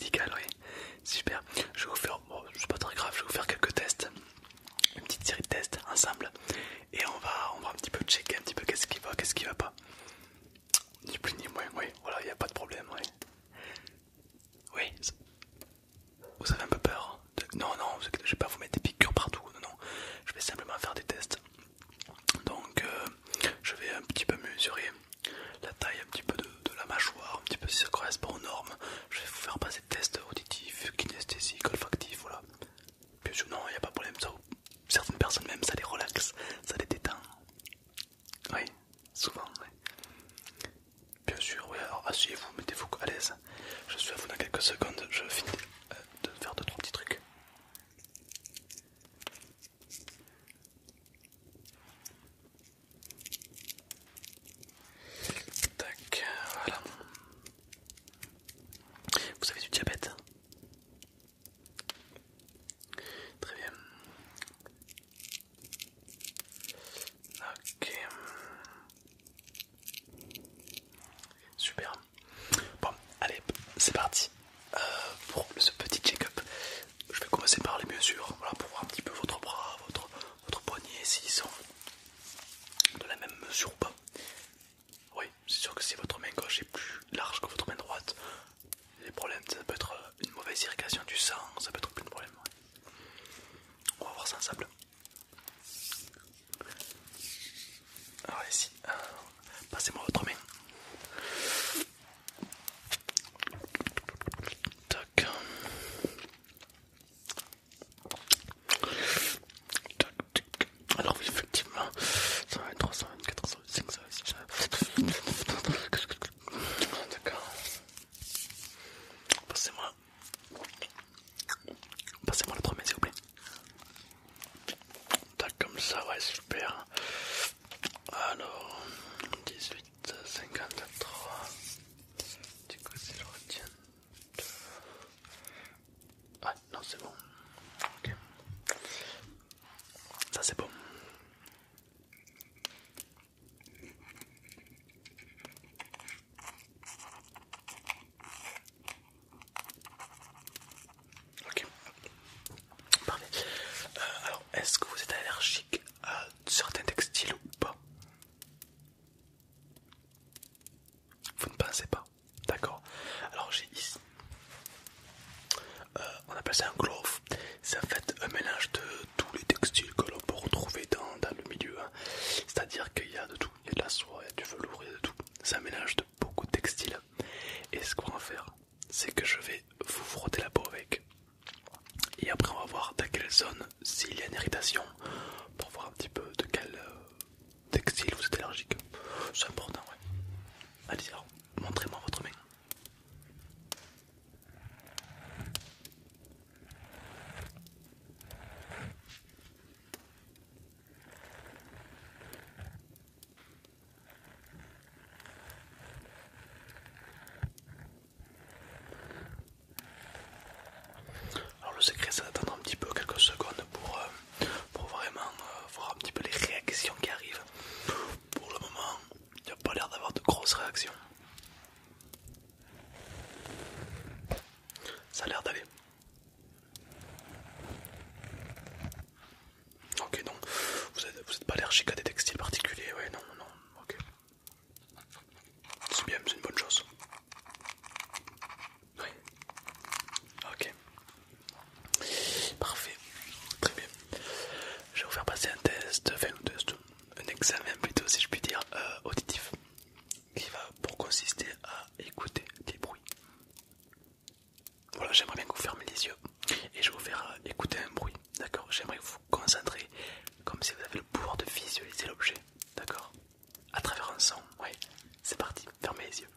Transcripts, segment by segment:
médical, oui. Super. Je vais vous faire, bon, c'est pas très grave, je vais vous faire quelques tests, une petite série de tests ensemble, et on va un petit peu checker un petit peu qu'est-ce qui va pas. Ni plus ni moins, oui, voilà, il n'y a pas de problème, oui. Oui, vous avez un peu peur Non, non, je vais pas vous mettre des piqûres partout, non, non. Je vais simplement faire des tests. Donc, je vais un petit peu mesurer la taille un petit peu de la mâchoire, un petit peu si ça correspond aux normes. Je vais vous faire passer des tests auditifs, kinesthésiques, olfactifs, voilà. Bien sûr, non, il n'y a pas de problème, ça. Certaines personnes même, ça les relaxe, ça les détend. Oui, souvent, oui. Bien sûr, oui, alors asseyez-vous, mettez-vous à l'aise. Je suis à vous dans quelques secondes, je finis de faire deux, trois petits trucs. Tac, voilà. Vous avez du diabète? Très bien. Ok. Super. Bon, allez, c'est parti. Pour ce petit check-up, je vais commencer par les mesures, voilà, pour voir un petit peu votre bras, votre poignet, s'ils sont de la même mesure ou pas. Oui, c'est sûr que si votre main gauche est plus large que votre main droite, les problèmes, ça peut être une mauvaise irrigation du sang, ça peut être plein de problèmes. Ouais. On va voir ça ensemble. Alors ici, passez-moi votre main. Tac. Alors oui, effectivement, 123, 124, 125, 126, d'accord. Passez-moi l'autre main s'il vous plaît. Tac, comme ça, ouais, super. Alors, 18, 53. Du coup, si je retiens... Ah, non, c'est bon. Ok. Ça, c'est bon. Ok. Parfait. Alors, est-ce que vous êtes allergique à certains textiles ou pas? Vous ne pensez pas? D'accord. Alors, j'ai ici... on appelle ça un glove. C'est en fait un mélange de tous les textiles que l'on peut retrouver dans le milieu. Hein. C'est-à-dire qu'il y a de tout. Il y a de la soie, il y a du velours, il y a de tout. C'est un mélange de beaucoup de textiles. Et ce qu'on va faire, c'est que je vais vous frotter la peau avec. Et après, on va voir dans quelle zone, s'il y a une irritation, pour voir un petit peu de quel textile vous êtes allergique. C'est important, ouais. Allez-y, alors, montrez-moi votre main. Alors le secret, c'est d'attendre un petit peu, quelques secondes pour vraiment voir un petit peu les réactions qui arrivent. Pour le moment, il n'y a pas l'air d'avoir de grosses réactions. Ça a l'air d'aller. Ok, donc vous êtes pas allergique à des textiles particuliers, ouais, non, non, ok. C'est bien, c'est une bonne chose. Oui, ok. Parfait, très bien. Je vais vous faire passer un test, un examen plutôt si je puis dire, auditif, qui va pour consister à écouter des bruits. Voilà, j'aimerais bien que vous fermiez les yeux et je vais vous faire écouter un bruit, d'accord? J'aimerais que vous vous concentrez comme si vous avez le pouvoir de visualiser l'objet, d'accord? À travers un son, oui. C'est parti, fermez les yeux.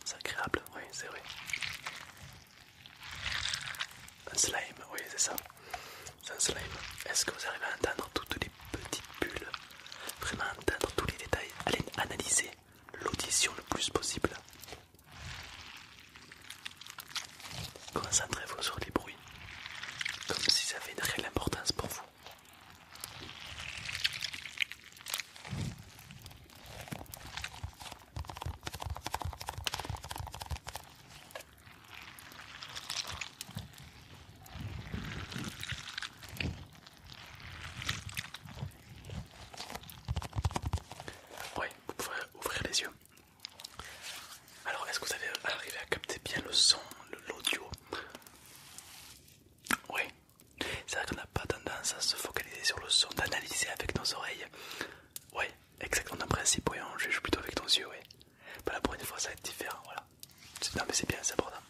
C'est agréable, oui, c'est vrai. Un slime, oui, c'est ça. C'est un slime. Est-ce que vous arrivez à entendre toutes les petites bulles? Vraiment entendre tous les détails. Allez analyser l'audition le plus possible. c'est bouillant, je joue plutôt avec ton yeux, ouais. Bah là pour une fois ça va être différent, voilà. Non mais c'est bien, c'est important.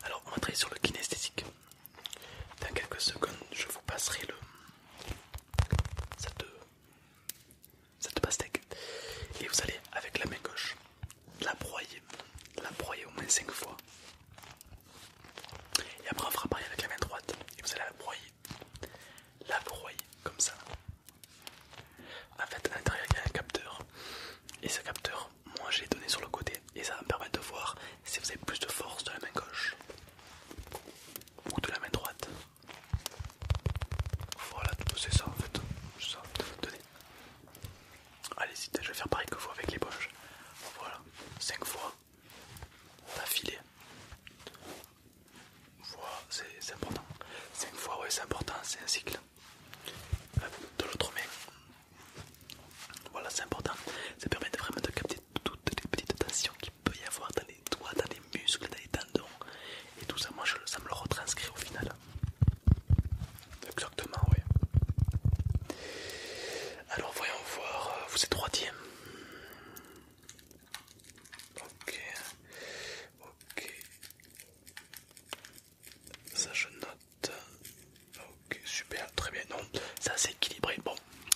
Alors on va travailler sur le kinesthésique. Dans quelques secondes, je vous passerai cette, cette pastèque. Et vous allez avec la main gauche la broyer au moins 5 fois. Et après on fera pareil avec la main droite. Et vous allez la broyer comme ça. En fait à l'intérieur il y a un capteur. Et ce capteur, moi je l'ai donné sur le côté. Et ça va me permettre de voir si vous avez plus de force de la main gauche ou de la main droite. Voilà, c'est ça en fait. C'est ça. Tenez. Allez-y, je vais faire pareil que vous avec l'éponge. Voilà, 5 fois d'affilée. Voilà, c'est important. 5 fois, ouais, c'est important, c'est un cycle. De l'autre main. Voilà, c'est important. Ça permet vraiment de capter toutes les petites tensions qu'il peut y avoir dans les doigts, dans les muscles, dans les tendons. Et tout ça, moi, ça me le retranscrit au final. Exactement, oui. Alors, voyons voir. Vous êtes droitier. Ok. Ok. Ça, je note. Ok, super, très bien. Non, c'est assez équilibré. Bon,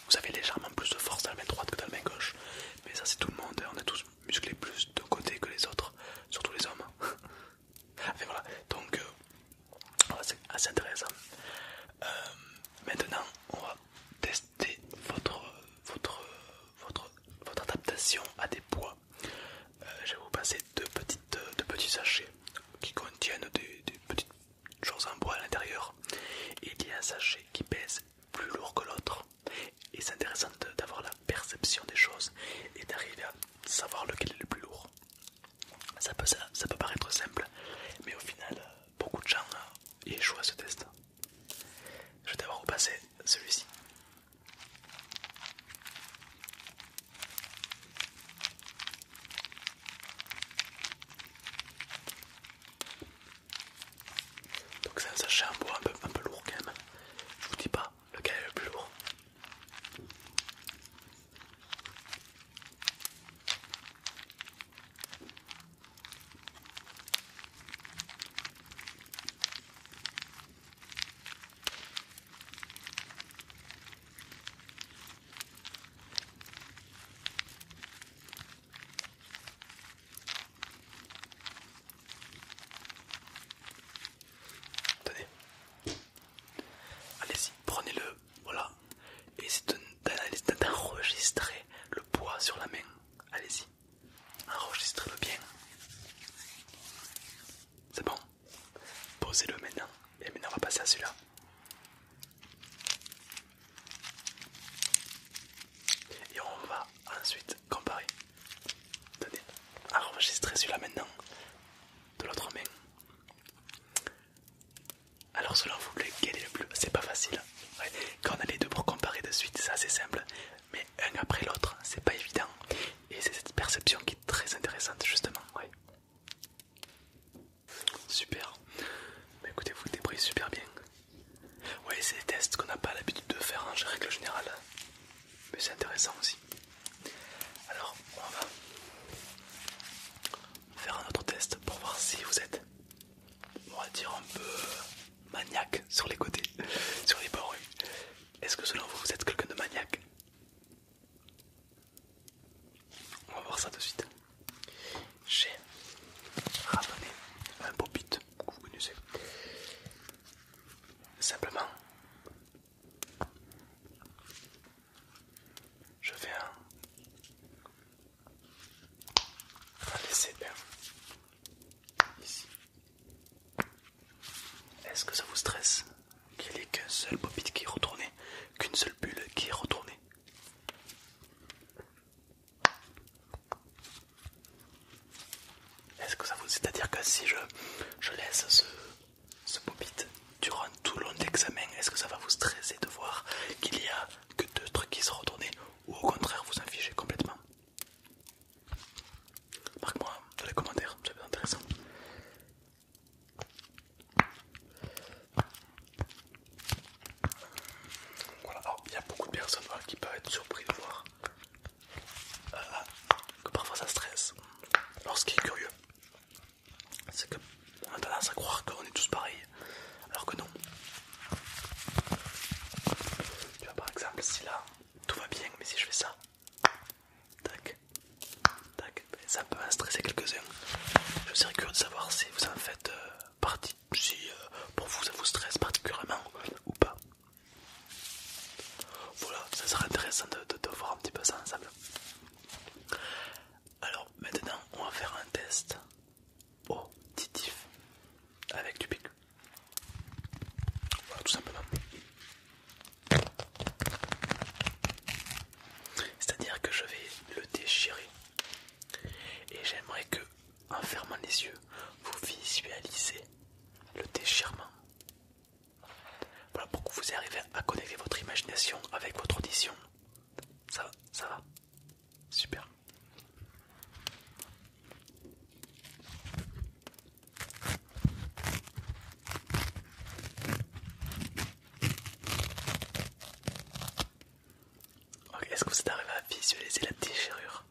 vous avez légèrement plus de force dans la main droite que dans la main gauche. Mais ça, c'est tout le monde. On est tous musclés plus d'un côté que les autres. Surtout les hommes. Enfin voilà, donc voilà, c'est assez intéressant. Maintenant, on va tester votre adaptation à des poids. Je vais vous passer deux petits sachets qui contiennent des petites choses en bois à l'intérieur. Il y a un sachet qui pèse plus lourd que l'autre. Et c'est intéressant d'avoir la perception des choses et d'arriver à savoir lequel est le plus lourd. Ça peut paraître simple, mais au final, beaucoup de gens échouent à ce test. Je vais d'abord repasser celui-ci. Donc c'est un sachet en bois un peu lourd quand même. Je vous dis pas lequel est le plus lourd. Tenez. Allez-y, prenez-le, voilà. Et essayez d'enregistrer le poids sur la main. Allez-y, enregistrez-le bien. C'est bon. Posez-le maintenant. Et maintenant on va passer à celui-là. Et on va ensuite comparer. Tenez, enregistrez celui-là maintenant. De l'autre main. Alors selon vous, lequel est le plus... C'est pas facile. Ouais. Quand on a les deux pour comparer de suite, c'est assez simple. Mais un après l'autre, c'est pas évident. Et c'est cette perception qui est très intéressante justement. Ouais. Super. Bah écoutez, vous débrouillez super bien. Ouais, c'est des tests qu'on n'a pas l'habitude de faire en règle générale. Mais c'est intéressant aussi. Alors, on va faire un autre test pour voir si vous êtes, on va dire, un peu maniaque sur les côtés, sur les bords. Oui. Est-ce que selon vous, vous êtes quelqu'un de maniaque? On va voir ça de suite. J'ai ramené un pop-it que vous connaissez. Simplement, je fais un laisser ici. Est-ce que ça vous stresse qu'il n'y ait qu'un seul pop-it qui est retourné, qu'une seule bulle qui est retournée? Est-ce que ça vous... C'est-à-dire que si je laisse ce pop-it durant tout le long de l'examen, est-ce que ça va vous stresser de voir qu'il y a que deux trucs qui sont retournés, ou au contraire vous en fichez complètement? Marque-moi dans les commentaires, c'est intéressant. Voilà, alors il y a beaucoup de personnes qui peuvent être surpris de voir intéressant de voir un petit peu ça ensemble. Alors maintenant on va faire un test auditif avec du PQ. Voilà, tout simplement. C'est-à-dire que je vais le déchirer et j'aimerais que, en fermant les yeux, vous visualisez le déchirement. Voilà, pour que vous arriviez à connecter votre imagination avec votre audition. Ça va? Super. Ok, est-ce que vous êtes arrivé à visualiser la déchirure?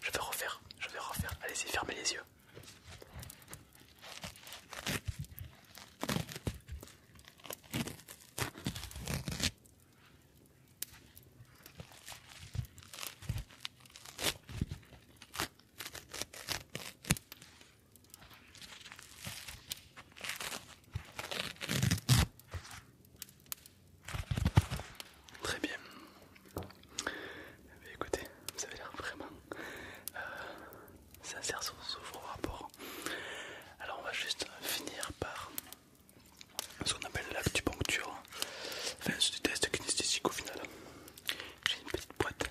Je vais refaire. Allez-y, fermez les yeux. Très bien. Mais écoutez, vous avez l'air vraiment sincère sur vos rapports. Alors on va juste finir par ce qu'on appelle l'acupuncture. Enfin, c'est des tests kinesthésiques au final. J'ai une petite boîte.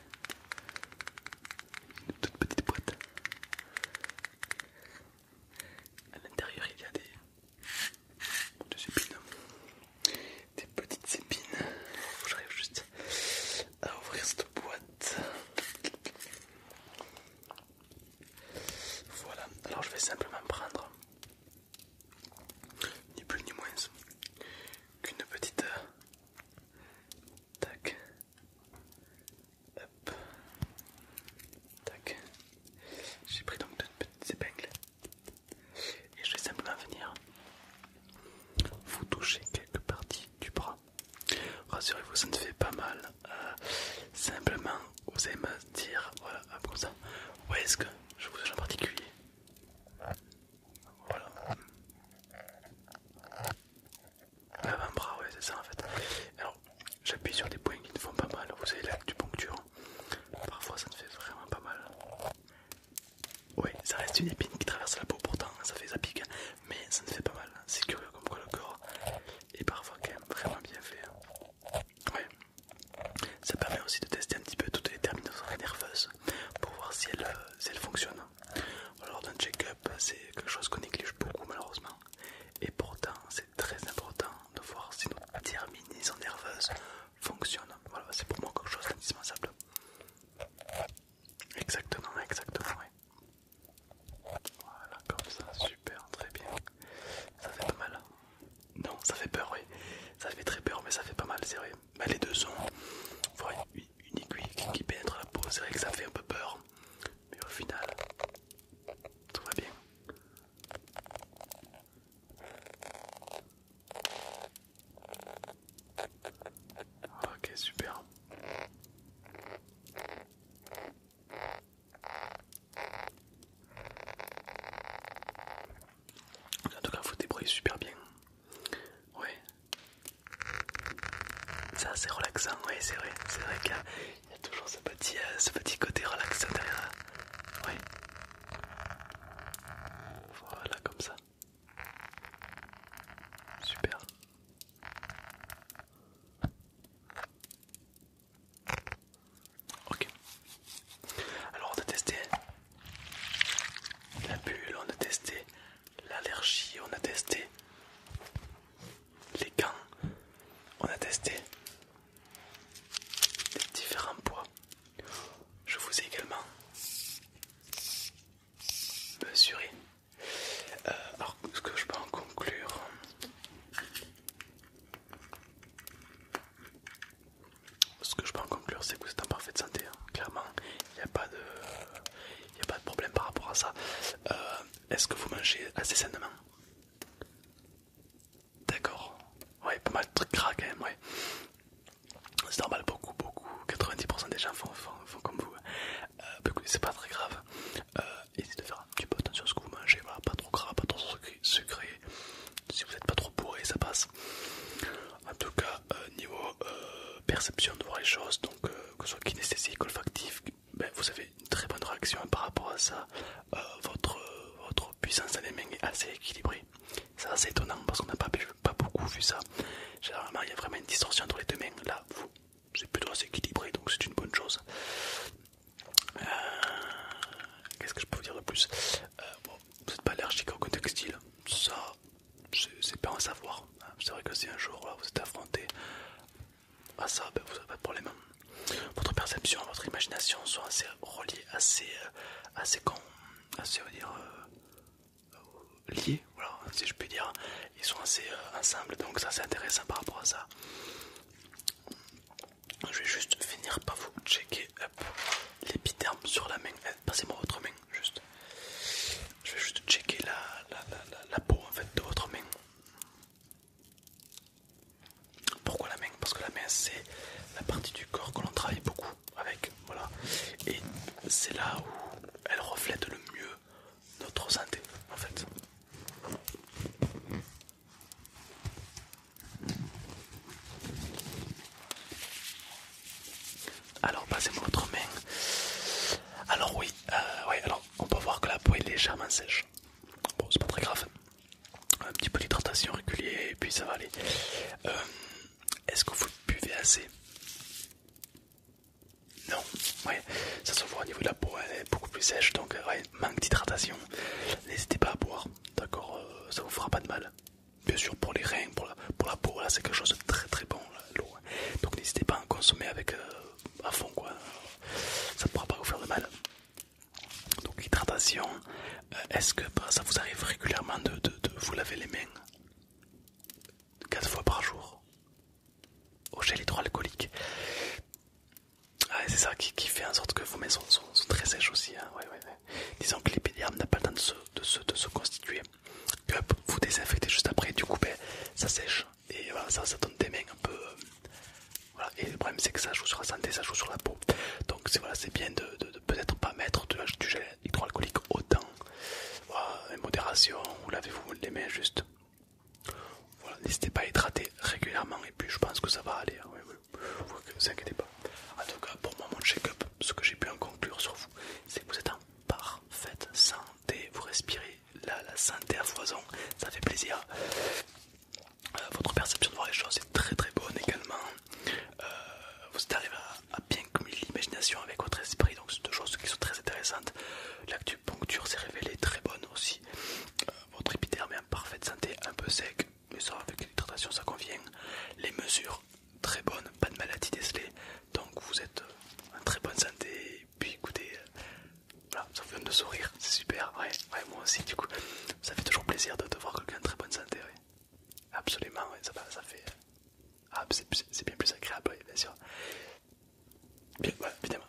Une toute petite boîte. À l'intérieur il y a des épines. Des petites épines. J'arrive juste à ouvrir cette boîte. Voilà, alors je vais simplement prendre ni plus ni moins qu'une petite tac, hop, tac. J'ai pris donc deux petites épingles et je vais simplement venir vous toucher quelques parties du bras. Rassurez-vous, ça ne fait pas mal. Simplement, vous allez me dire, voilà, comme ça, où est-ce que je vous touche en particulier? Voilà. Avant-bras, ouais, c'est ça en fait. Alors, j'appuie sur des points qui ne font pas mal. Vous avez l'acupuncture. Parfois, ça ne fait vraiment pas mal. Oui, ça reste une épine qui traverse la peau, pourtant, ça fait ça pique, mais ça ne fait pas mal. C'est curieux comme quoi le corps est parfois quand même vraiment bien fait. Ouais. Ça permet aussi de tester un petit peu toutes les terminaisons nerveuses pour voir si elles fonctionnent. Alors d'un check-up, c'est quelque chose qu'on néglige beaucoup malheureusement. Et pourtant, c'est très important de voir si nos terminaisons nerveuses fonctionnent. Voilà, c'est pour moi quelque chose d'indispensable. Exactement, oui. Voilà, comme ça, super, très bien. Ça fait pas mal. Non, ça fait peur, oui. Ça fait très peur, mais ça fait pas mal, c'est vrai. Bah, les deux sont. Voir une aiguille qui pénètre la peau, c'est vrai que ça fait un peu peur. Mais au final, tout va bien. Ok, super. En tout cas, vous débrouillez super bien. Ouais. Ça, c'est relaxant, oui, c'est vrai. C'est vrai qu'il y a toujours ce petit côté relaxant derrière. Oui. Voilà, comme ça. Super. Ok. Alors, on a testé la bulle, on a testé l'allergie, on a testé les gants, on a testé les différents poids. Je vous ai également mesuré. Alors, ce que je peux en conclure, c'est que vous êtes en parfaite santé. Hein. Clairement, il n'y a pas de problème par rapport à ça. Est-ce que vous mangez assez sainement? D'accord. Ouais, pas mal de trucs gras quand même, ouais. C'est normal, beaucoup, 90% des gens font comme vous. Bah, écoutez, c'est pas très grave. Essayez de faire un petit peu attention à ce que vous mangez, voilà, pas trop gras, pas trop sucré. Si vous n'êtes pas trop bourré, ça passe. En tout cas, niveau perception de voir les choses, donc que ce soit kinesthésique, olfactif, ben, vous avez une très bonne réaction par rapport à ça. Votre puissance dans les mains est assez équilibrée. C'est assez étonnant parce qu'on n'a pas beaucoup vu ça. Généralement, il y a vraiment une distorsion entre les deux mains. Là, c'est plutôt assez équilibré, donc c'est une bonne chose. Qu'est-ce que je peux vous dire de plus? Bon, vous n'êtes pas allergique au côté textile, ça, c'est pas un savoir. C'est vrai que si un jour là, vous êtes affronté à ça, ben, vous n'avez pas de problème. Votre perception, votre imagination sont assez reliées, assez, on va dire, liés, voilà, si je puis dire. Ils sont assez ensemble, donc ça c'est intéressant par rapport à ça. Je vais juste finir par vous checker l'épiderme sur la main. Passez-moi votre main, juste. Je vais juste checker la peau en fait de votre main. Pourquoi la main? Parce que la main c'est la partie du corps que l'on travaille beaucoup avec, voilà. Et c'est là où elle reflète le mieux notre santé en fait. Alors passez-moi votre main. Alors oui, alors on peut voir que la peau est légèrement sèche. Bon, c'est pas très grave. Un petit peu d'hydratation régulière et puis ça va aller. Est-ce que vous buvez assez? Non, ouais, ça se voit au niveau de la peau, elle est beaucoup plus sèche, donc ouais, manque d'hydratation. N'hésitez pas à boire, d'accord, ça vous fera pas de mal. Bien sûr pour les reins, pour la peau, là c'est quelque chose de très très bon, l'eau. Donc n'hésitez pas à en consommer avec à fond quoi. Ça ne pourra pas vous faire de mal. Donc hydratation, est-ce que ça vous arrive régulièrement de vous laver les mains 4 fois par jour au gel hydroalcoolique? C'est ça qui fait en sorte que vos mains sont très sèches aussi. Hein. Ouais. Disons que l'épiderme n'a pas le temps de se constituer. Que vous désinfectez juste après, du coup ça sèche. Et voilà, ça donne des mains un peu... voilà. Et le problème c'est que ça joue sur la santé, ça joue sur la peau. Donc c'est bien de peut-être pas mettre du gel hydroalcoolique autant. Voilà, modération, vous lavez-vous les mains juste. Voilà, n'hésitez pas à hydrater régulièrement et puis je pense que ça va aller. Ouais. Ne vous inquiétez pas. En tout cas, pour moi, mon check-up, ce que j'ai pu en conclure sur vous, c'est que vous êtes en parfaite santé. Vous respirez la santé à foison, ça fait plaisir. Votre perception de voir les choses est très très bonne également. Vous êtes arrivé à bien cumuler l'imagination avec votre esprit, donc c'est deux choses qui sont très intéressantes. L'acupuncture s'est révélée très bonne aussi. Votre épiderme est en parfaite santé, un peu sec, mais ça avec l'hydratation ça convient. Les mesures très bonnes, pas de maladie décelée, donc vous êtes en très bonne santé. Et puis écoutez, voilà, ça vous donne de sourire, c'est super. Ouais, moi aussi du coup, ça fait toujours plaisir de voir quelqu'un en très bonne santé. Ouais. Absolument, ouais, ça fait. C'est bien plus agréable, oui, bien sûr. Bien, ouais, évidemment.